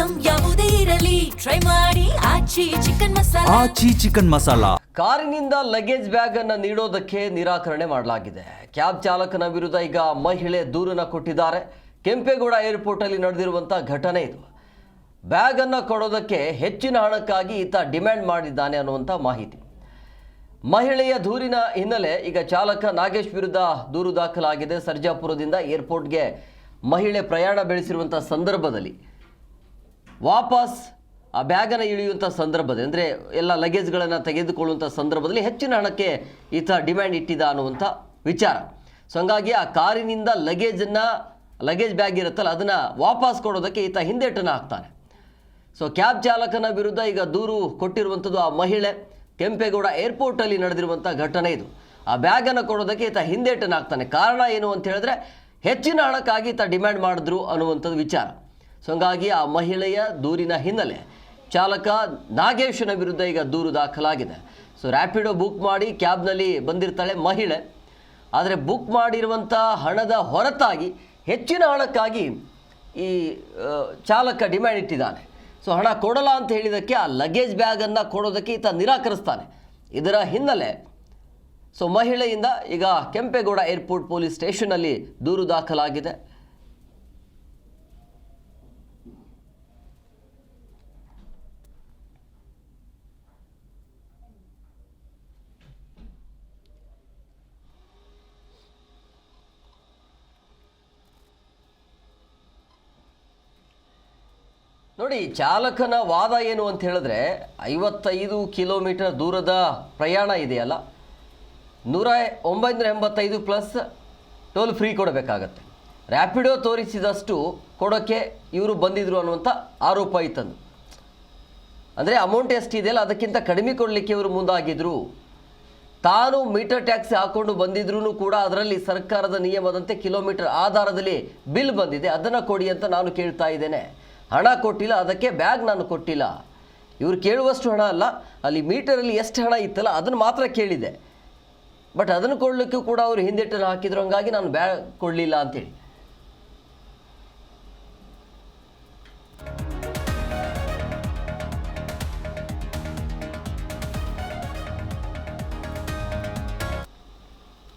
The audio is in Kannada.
ಐಟಂ ಯಾವುದೇ ಇರಲಿ ಟ್ರೈ ಮಾಡಿ ಆಚಿ ಚಿಕನ್ ಮಸಾಲಾ. ಕಾರಿನಿಂದ ಲಗೇಜ್ ಬ್ಯಾಗ್ ಅನ್ನು ನೀಡೋದಕ್ಕೆ ನಿರಾಕರಣೆ ಮಾಡಲಾಗಿದೆ. ಕ್ಯಾಬ್ ಚಾಲಕನ ವಿರುದ್ಧ ಈಗ ಮಹಿಳೆ ದೂರನ್ನ ಕೊಟ್ಟಿದ್ದಾರೆ. ಕೆಂಪೇಗೌಡ ಏರ್ಪೋರ್ಟ್ ಅಲ್ಲಿ ನಡೆದಿರುವಂತಹ ಘಟನೆ ಇದು. ಬ್ಯಾಗ್ ಅನ್ನು ಕೊಡೋದಕ್ಕೆ ಹೆಚ್ಚಿನ ಹಣಕ್ಕಾಗಿ ಈತ ಡಿಮ್ಯಾಂಡ್ ಮಾಡಿದ್ದಾನೆ ಅನ್ನುವಂಥ ಮಾಹಿತಿ. ಮಹಿಳೆಯ ದೂರಿನ ಹಿನ್ನೆಲೆ ಈಗ ಚಾಲಕ ನಾಗೇಶ್ ವಿರುದ್ಧ ದೂರು ದಾಖಲಾಗಿದೆ. ಸರ್ಜಾಪುರದಿಂದ ಏರ್ಪೋರ್ಟ್ಗೆ ಮಹಿಳೆ ಪ್ರಯಾಣ ಬೆಳೆಸಿರುವಂಥ ಸಂದರ್ಭದಲ್ಲಿ ವಾಪಸ್ ಆ ಬ್ಯಾಗನ್ನು ಇಳಿಯುವಂಥ ಸಂದರ್ಭದಲ್ಲಿ ಅಂದರೆ ಎಲ್ಲ ಲಗೇಜ್ಗಳನ್ನು ತೆಗೆದುಕೊಳ್ಳುವಂಥ ಸಂದರ್ಭದಲ್ಲಿ ಹೆಚ್ಚಿನ ಹಣಕ್ಕೆ ಈತ ಡಿಮ್ಯಾಂಡ್ ಇಟ್ಟಿದ್ದ ಅನ್ನುವಂಥ ವಿಚಾರ. ಸೊ ಹಂಗಾಗಿ ಆ ಕಾರಿನಿಂದ ಲಗೇಜ್ ಬ್ಯಾಗ್ ಇರುತ್ತಲ್ಲ ಅದನ್ನು ವಾಪಸ್ ಕೊಡೋದಕ್ಕೆ ಈತ ಹಿಂದೇಟನ್ನು ಹಾಕ್ತಾನೆ. ಸೊ ಕ್ಯಾಬ್ ಚಾಲಕನ ವಿರುದ್ಧ ಈಗ ದೂರು ಕೊಟ್ಟಿರುವಂಥದ್ದು ಆ ಮಹಿಳೆ. ಕೆಂಪೇಗೌಡ ಏರ್ಪೋರ್ಟಲ್ಲಿ ನಡೆದಿರುವಂಥ ಘಟನೆ ಇದು. ಆ ಬ್ಯಾಗನ್ನು ಕೊಡೋದಕ್ಕೆ ಈತ ಹಿಂದೇಟನ್ನು ಹಾಕ್ತಾನೆ. ಕಾರಣ ಏನು ಅಂತ ಹೇಳಿದ್ರೆ ಹೆಚ್ಚಿನ ಹಣಕ್ಕಾಗಿ ಈತ ಡಿಮ್ಯಾಂಡ್ ಮಾಡಿದ್ರು ಅನ್ನುವಂಥದ್ದು ವಿಚಾರ. ಸೊ ಹಂಗಾಗಿ ಆ ಮಹಿಳೆಯ ದೂರಿನ ಹಿನ್ನೆಲೆ ಚಾಲಕ ನಾಗೇಶನ ವಿರುದ್ಧ ಈಗ ದೂರು ದಾಖಲಾಗಿದೆ. ಸೊ ರ್ಯಾಪಿಡೋ ಬುಕ್ ಮಾಡಿ ಕ್ಯಾಬ್ನಲ್ಲಿ ಬಂದಿರ್ತಾಳೆ ಮಹಿಳೆ. ಆದರೆ ಬುಕ್ ಮಾಡಿರುವಂಥ ಹಣದ ಹೊರತಾಗಿ ಹೆಚ್ಚಿನ ಹಣಕ್ಕಾಗಿ ಈ ಚಾಲಕ ಡಿಮ್ಯಾಂಡ್ ಇಟ್ಟಿದ್ದಾನೆ. ಸೊ ಹಣ ಕೊಡಲ್ಲ ಅಂತ ಹೇಳಿದ್ದಕ್ಕೆ ಆ ಲಗೇಜ್ ಬ್ಯಾಗನ್ನು ಕೊಡೋದಕ್ಕೆ ಈತ ನಿರಾಕರಿಸ್ತಾನೆ. ಇದರ ಹಿನ್ನೆಲೆ ಸೊ ಮಹಿಳೆಯಿಂದ ಈಗ ಕೆಂಪೇಗೌಡ ಏರ್ಪೋರ್ಟ್ ಪೊಲೀಸ್ ಸ್ಟೇಷನ್ನಲ್ಲಿ ದೂರು ದಾಖಲಾಗಿದೆ. ನೋಡಿ, ಚಾಲಕನ ವಾದ ಏನು ಅಂತ ಹೇಳಿದ್ರೆ 55 ಕಿಲೋಮೀಟರ್ ದೂರದ ಪ್ರಯಾಣ ಇದೆಯಲ್ಲ, 985 ಪ್ಲಸ್ ಟೋಲ್ ಫ್ರೀ ಕೊಡಬೇಕಾಗತ್ತೆ. ರ್ಯಾಪಿಡೋ ತೋರಿಸಿದಷ್ಟು ಕೊಡೋಕ್ಕೆ ಇವರು ಬಂದಿದ್ರು ಅನ್ನುವಂಥ ಆರೋಪ ಇತ್ತಂದು. ಅಂದರೆ ಅಮೌಂಟ್ ಎಷ್ಟಿದೆಯಲ್ಲ ಅದಕ್ಕಿಂತ ಕಡಿಮೆ ಕೊಡಲಿಕ್ಕೆ ಇವರು ಮುಂದಾಗಿದ್ರು. ತಾನು ಮೀಟರ್ ಟ್ಯಾಕ್ಸಿ ಹಾಕ್ಕೊಂಡು ಬಂದಿದ್ರೂ ಕೂಡ ಅದರಲ್ಲಿ ಸರ್ಕಾರದ ನಿಯಮದಂತೆ ಕಿಲೋಮೀಟರ್ ಆಧಾರದಲ್ಲಿ ಬಿಲ್ ಬಂದಿದೆ, ಅದನ್ನು ಕೊಡಿ ಅಂತ ನಾನು ಕೇಳ್ತಾ ಇದ್ದೇನೆ. ಹಣ ಕೊಟ್ಟಿಲ್ಲ, ಅದಕ್ಕೆ ಬ್ಯಾಗ್ ನಾನು ಕೊಟ್ಟಿಲ್ಲ. ಇವ್ರು ಕೇಳುವಷ್ಟು ಹಣ ಅಲ್ಲ, ಅಲ್ಲಿ ಮೀಟರಲ್ಲಿ ಎಷ್ಟು ಹಣ ಇತ್ತಲ್ಲ ಅದನ್ನು ಮಾತ್ರ ಕೇಳಿದೆ. ಬಟ್ ಅದನ್ನು ಕೊಡಲಿಕ್ಕೂ ಕೂಡ ಅವರು ಹಿಂದೆಟ್ಟನ್ನು ಹಾಕಿದ್ರು. ಹಂಗಾಗಿ ನಾನು ಬ್ಯಾಗ್ ಕೊಡಲಿಲ್ಲ ಅಂತೇಳಿ